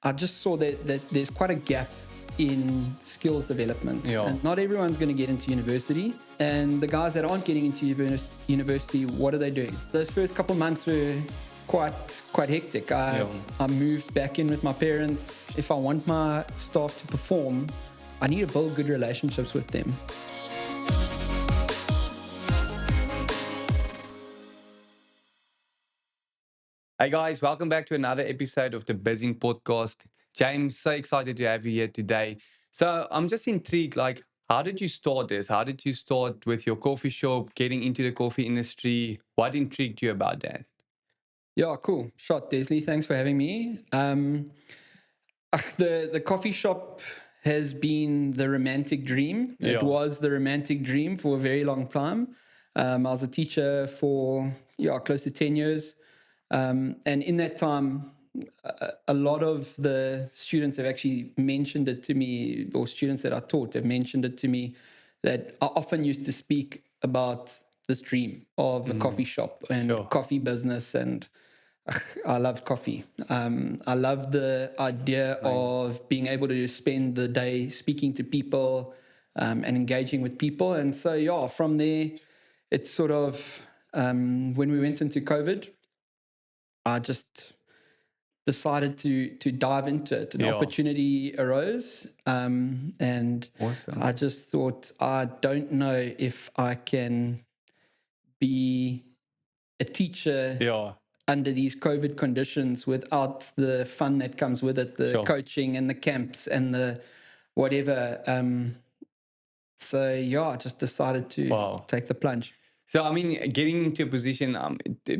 I just saw that there's quite a gap in skills development. Yeah. And not everyone's going to get into university. And the guys that aren't getting into university, what are they doing? Those first couple months were quite hectic. I moved back in with my parents. If I want my staff to perform, I need to build good relationships with them. Hey guys, welcome back to another episode of the Bizzin podcast. James, so excited to have you here today. So I'm just intrigued, like, how did you start this? How did you start with your coffee shop, getting into the coffee industry? What intrigued you about that? Yeah, cool. Shot, Desley. Thanks for having me. The coffee shop has been the romantic dream. It Yeah. was the romantic dream for a very long time. I was a teacher for close to 10 years. And in that time, a lot of the students have actually mentioned it to me, or students that I taught have mentioned it to me, that I often used to speak about this dream of a coffee shop and Sure. coffee business. And I loved coffee. I loved the idea of being able to spend the day speaking to people and engaging with people. And so, from there, it's sort of when we went into COVID, I just decided to dive into it. An opportunity arose, and Awesome. I just thought, I don't know if I can be a teacher Yeah. under these COVID conditions without the fun that comes with it, the Sure. coaching and the camps and the whatever. I just decided to take the plunge. So, I mean, getting into a position,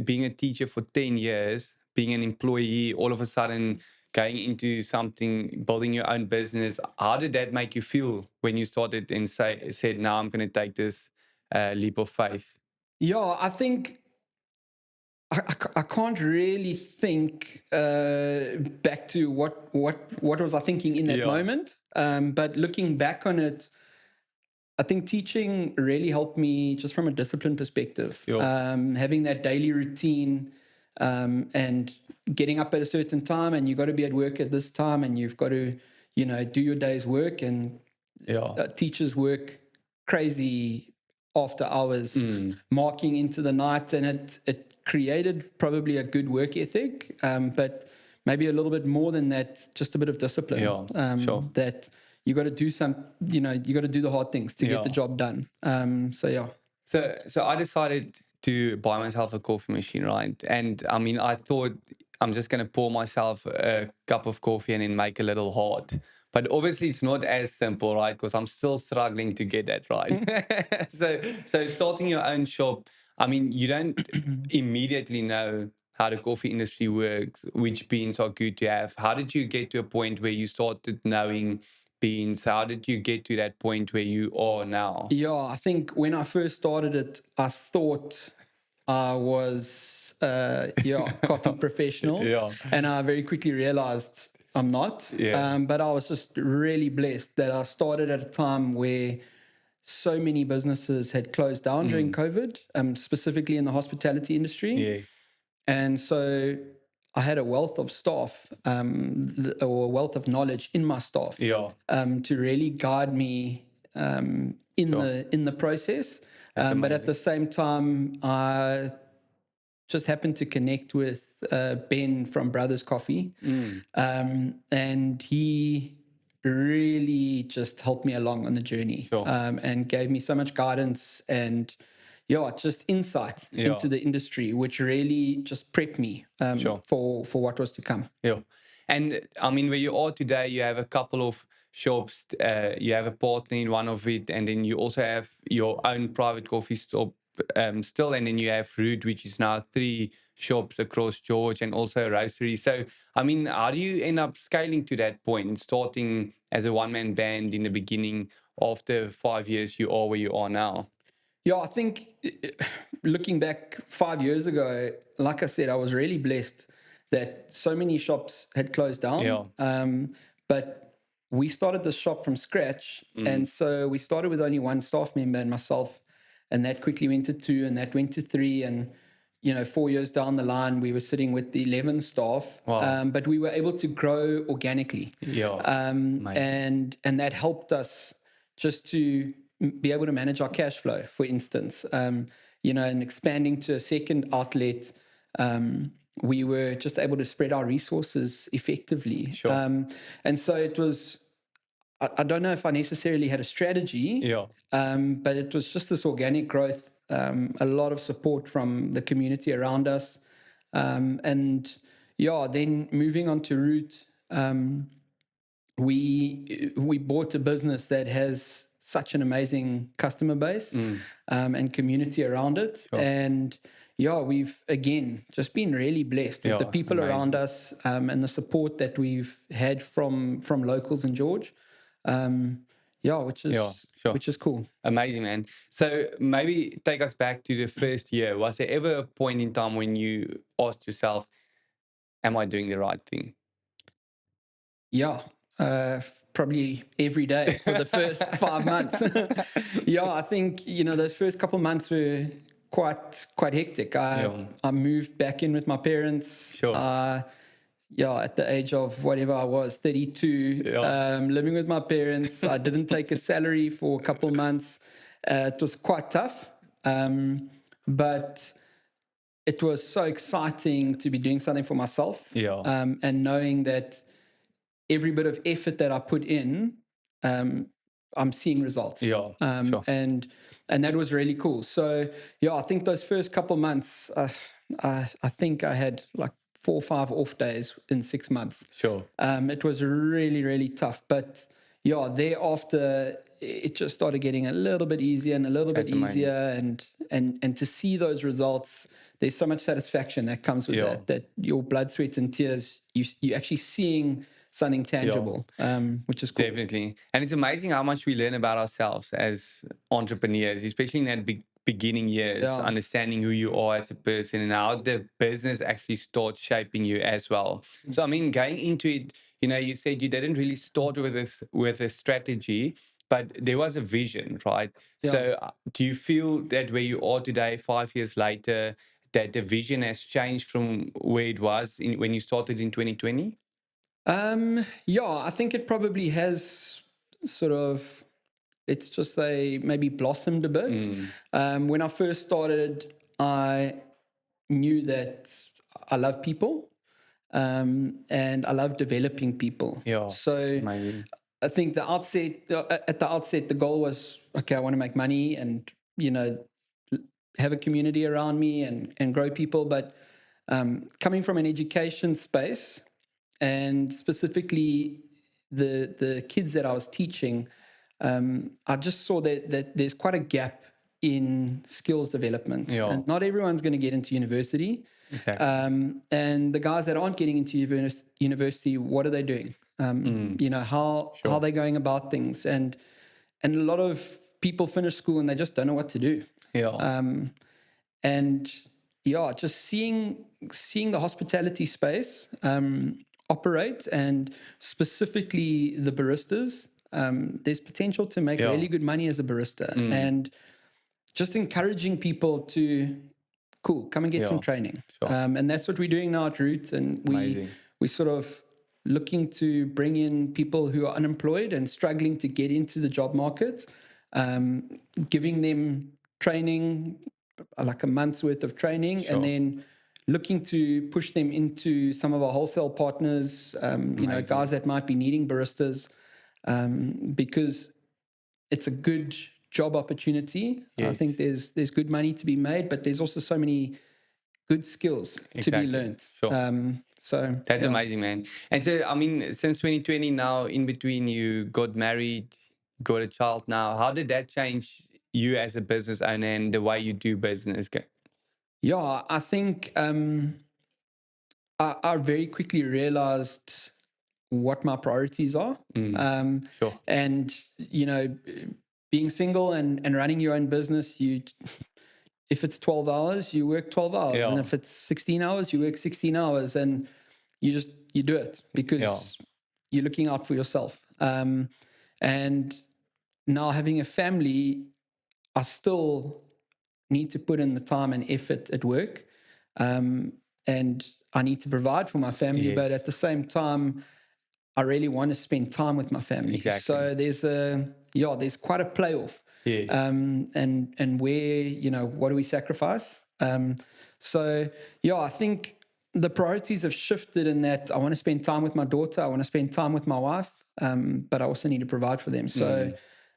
being a teacher for 10 years, being an employee, all of a sudden going into something, building your own business, how did that make you feel when you started and said, now I'm going to take this leap of faith? Yeah, I think I can't really think back to what was I thinking in that moment. But looking back on it, I think teaching really helped me just from a discipline perspective. Having that daily routine and getting up at a certain time, and you've got to be at work at this time, and you've got to, do your day's work. And teachers work crazy after hours, marking into the night, and it created probably a good work ethic, but maybe a little bit more than that, just a bit of discipline. That you got to do you got to do the hard things to get the job done. So I decided to buy myself a coffee machine, right? And I mean, I thought I'm just going to pour myself a cup of coffee and then make a little hot. But obviously it's not as simple, right? Because I'm still struggling to get that right. So starting your own shop, I mean, you don't immediately know how the coffee industry works, which beans are good to have. How did you get to a point where you started knowing beans? How did you get to that point where you are now? Yeah, I think when I first started it, I thought I was coffee professional, and I very quickly realized I'm not. But I was just really blessed that I started at a time where so many businesses had closed down during COVID, specifically in the hospitality industry. Yes. And so I had a wealth of staff or a wealth of knowledge in my staff to really guide me in the process. But at the same time, I just happened to connect with Ben from Brothers Coffee, and he really just helped me along on the journey and gave me so much guidance and just insight into the industry, which really just prepped me for what was to come. And I mean, where you are today, you have a couple of shops, you have a partner in one of it, and then you also have your own private coffee shop still, and then you have Root, which is now 3 shops across George, and also a roastery. So, I mean, how do you end up scaling to that point, starting as a one-man band in the beginning? After 5 years, you are where you are now? Yeah, I think looking back 5 years ago, like I said, I was really blessed that so many shops had closed down. But we started the shop from scratch. And so we started with only one staff member and myself, and that quickly went to 2, and that went to 3. And 4 years down the line, we were sitting with the 11 staff, Wow. but we were able to grow organically. Yeah. Amazing. And that helped us just to be able to manage our cash flow, for instance. And expanding to a second outlet, we were just able to spread our resources effectively. Sure. And so it was, I don't know if I necessarily had a strategy, Yeah. but it was just this organic growth, a lot of support from the community around us. And yeah, then moving on to Root, we bought a business that has such an amazing customer base and community around it. Sure. And yeah, we've again just been really blessed with the Yeah, people around amazing. us and the support that we've had from locals in George. Yeah, which Yeah, is sure. which is cool. Amazing, man. So maybe take us back to the first year. Was there ever a point in time when you asked yourself, am I doing the right thing? Yeah, probably every day for the first 5 months. Yeah, I think those first couple months were quite hectic. Yeah, I moved back in with my parents. sure. Yeah, at the age of whatever I was, 32, Yeah, living with my parents. I didn't take a salary for a couple months. It was quite tough, but it was so exciting to be doing something for myself, yeah, and knowing that every bit of effort that I put in, I'm seeing results. yeah, sure. And that was really cool. So yeah, I think those first couple months, I think I had like 4 or 5 off days in 6 months. Sure. It was really, really tough. But yeah, thereafter it just started getting a little bit easier and a little bit That's amazing. easier. And to see those results, there's so much satisfaction that comes with Yeah. that your blood, sweat, and tears, you're actually seeing something tangible, which is cool. Definitely. And it's amazing how much we learn about ourselves as entrepreneurs, especially in that beginning years, Yeah. understanding who you are as a person and how the business actually starts shaping you as well. So, I mean, going into it, you said you didn't really start with a strategy, but there was a vision, right? Yeah. So, do you feel that where you are today, 5 years later, that the vision has changed from where it was when you started in 2020? Yeah, I think it probably has sort of, let's just say, maybe blossomed a bit. When I first started, I knew that I love people, and I love developing people. Yeah, So amazing. I think at the outset, the goal was, okay, I want to make money and, have a community around me and grow people. But coming from an education space, and specifically the kids that I was teaching, I just saw that there's quite a gap in skills development, Yeah. and not everyone's going to get into university. Exactly. And the guys that aren't getting into university, what are they doing? How are they going about things? And a lot of people finish school and they just don't know what to do. Yeah. And yeah, just seeing the hospitality space operate, and specifically the baristas, there's potential to make Yeah. really good money as a barista. And just encouraging people to come and get some Yeah. training. Sure. And that's what we're doing now at Root. And Amazing. we sort of looking to bring in people who are unemployed and struggling to get into the job market, giving them training, like a month's worth of training, Sure. and then looking to push them into some of our wholesale partners, Amazing. guys that might be needing baristas, because it's a good job opportunity. I think Yes. there's good money to be made, but there's also so many good skills to Exactly. be learned. Sure. So That's yeah. amazing, man. And so, I mean, since 2020 now, in between you got married, got a child now, how did that change you as a business owner and the way you do business? Yeah, I think I very quickly realized what my priorities are. Sure. And, being single and running your own business, if it's 12 hours, you work 12 hours. Yeah. And if it's 16 hours, you work 16 hours. And you do it because Yeah. you're looking out for yourself. And now having a family, I still need to put in the time and effort at work. and I need to provide for my family, but at Yes, the same time, I really want to spend time with my family. exactly. So there's quite a playoff, Yes. and where what do we sacrifice? So yeah, I think the priorities have shifted in that I want to spend time with my daughter, I want to spend time with my wife, but I also need to provide for them. So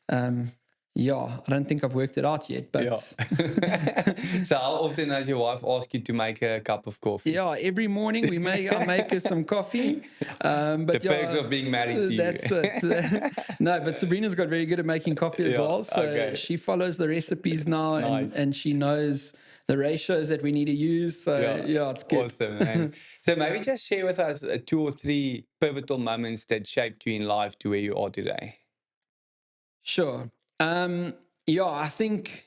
um, yeah, I don't think I've worked it out yet, Yeah. but So how often does your wife ask you to make a cup of coffee? yeah, every morning I make her some coffee. The But perks yeah, of being married to you. that's it. No, but Sabrina's got very good at making coffee as Yeah, well. So okay. she follows the recipes now, Nice. and she knows the ratios that we need to use. So Yeah, yeah, it's good. awesome, man. So maybe just share with us two or three pivotal moments that shaped you in life to where you are today. Sure. Yeah, I think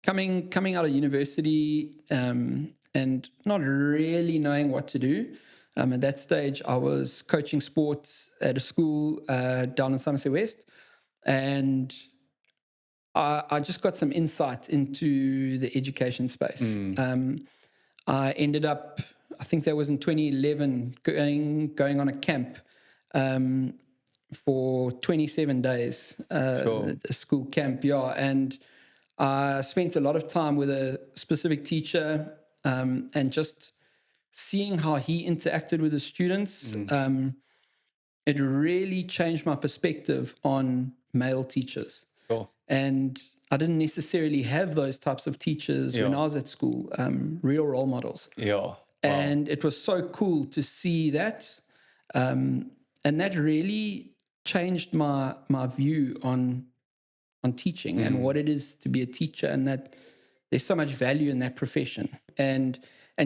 coming out of university, and not really knowing what to do. At that stage, I was coaching sports at a school down in Somerset West, and I just got some insight into the education space. Mm, I ended up, I think that was in 2011, going on a camp um, for 27 days, sure. a school camp, yeah. And I spent a lot of time with a specific teacher, and just seeing how he interacted with the students. Mm, It really changed my perspective on male teachers. sure. And I didn't necessarily have those types of teachers when Yeah. I was at school, real role models. Yeah. Wow. And it was so cool to see that. And that really changed my view on teaching and Mm, what it is to be a teacher, and that there's so much value in that profession. And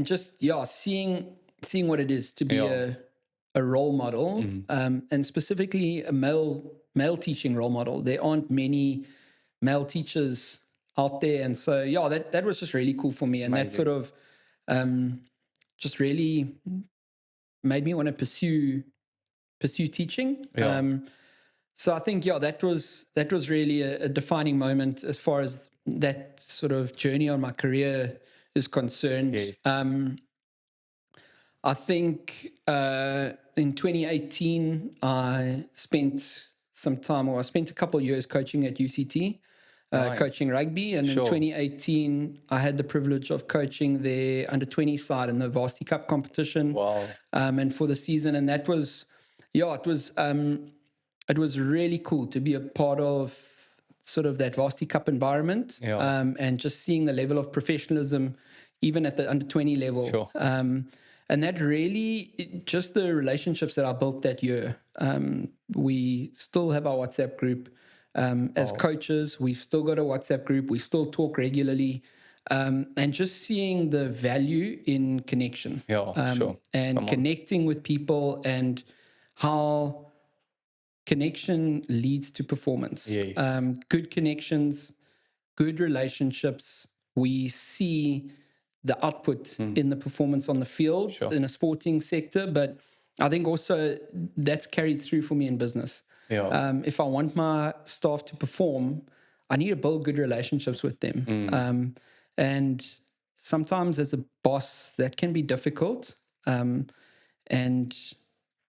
just yeah, seeing what it is to be yeah. a role model, Mm, and specifically a male teaching role model. There aren't many male teachers out there, and so yeah, that was just really cool for me, and that sort amazing. of um, just really made me want to pursue teaching. Yeah. So I think yeah, that was really a defining moment as far as that sort of journey on my career is concerned. Yes. I think in 2018 I spent I spent a couple of years coaching at UCT, Nice. coaching rugby, and in Sure. 2018 I had the privilege of coaching their under 20 side in the Varsity Cup competition, Wow. and for the season, and that was yeah, it was really cool to be a part of sort of that Varsity Cup environment, Yeah. and just seeing the level of professionalism, even at the under 20 level. Sure. And that really, just the relationships that I built that year. We still have our WhatsApp group. As Wow. coaches, we've still got a WhatsApp group. We still talk regularly. And just seeing the value in connection, Yeah. Sure. and Come on. connecting with people, and how connection leads to performance. Yes. Good connections, good relationships. We see the output Mm, in the performance on the field sure. in a sporting sector, but I think also that's carried through for me in business. Yeah. If I want my staff to perform, I need to build good relationships with them. Mm, And sometimes as a boss, that can be difficult. And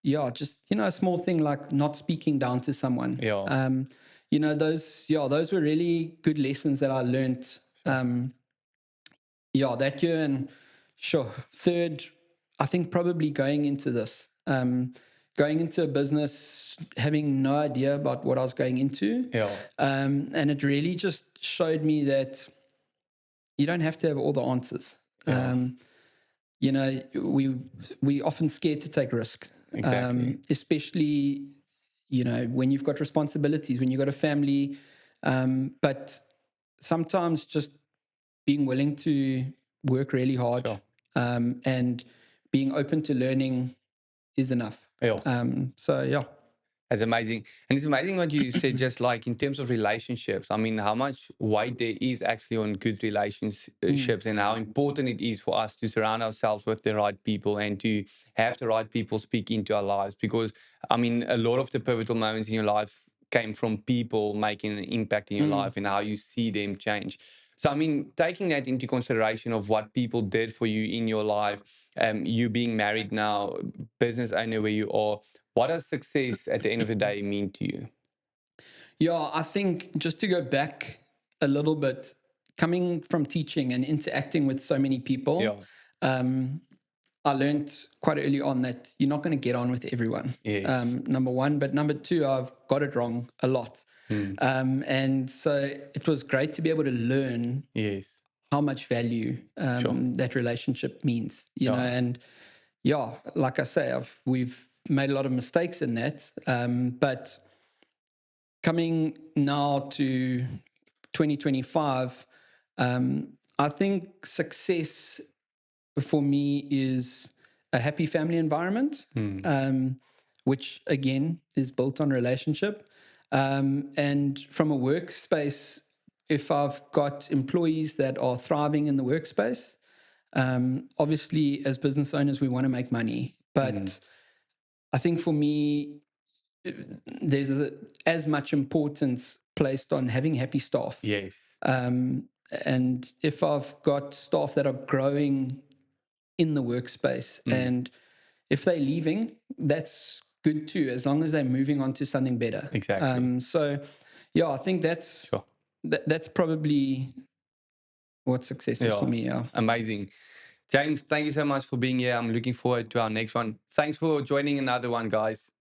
yeah, just a small thing like not speaking down to someone. yeah. Those were really good lessons that I learned. Sure. That year. And sure, third, I think probably going into a business, having no idea about what I was going into. Yeah. And it really just showed me that you don't have to have all the answers. Yeah. We often scared to take risk, Exactly. especially when you've got responsibilities, when you've got a family. But sometimes just being willing to work really hard, Sure. and being open to learning is enough. Yeah. So yeah. That's amazing. And it's amazing what you said, just like in terms of relationships. I mean, how much weight there is actually on good relationships and how important it is for us to surround ourselves with the right people and to have the right people speak into our lives. Because, I mean, a lot of the pivotal moments in your life came from people making an impact in your life and how you see them change. So, I mean, taking that into consideration of what people did for you in your life, you being married now, business owner where you are, what does success at the end of the day mean to you? Yeah, I think just to go back a little bit, coming from teaching and interacting with so many people, Yeah. um, I learned quite early on that you're not going to get on with everyone. Yes. Number one, but number two, I've got it wrong a lot. Mm. And so it was great to be able to learn Yes. how much value Sure. that relationship means, Yeah. and yeah, like I say, we've made a lot of mistakes in that, but coming now to 2025, I think success for me is a happy family environment, Mm. which again is built on relationship. And from a workspace, if I've got employees that are thriving in the workspace, obviously as business owners, we want to make money. Mm. But I think for me, there's as much importance placed on having happy staff. Yes. And if I've got staff that are growing in the workspace, Mm. and if they're leaving, that's good too, as long as they're moving on to something better. Exactly. So, yeah, I think Sure. that's probably what success is for Yeah. me. Yeah. Amazing. James, thank you so much for being here. I'm looking forward to our next one. Thanks for joining another one, guys.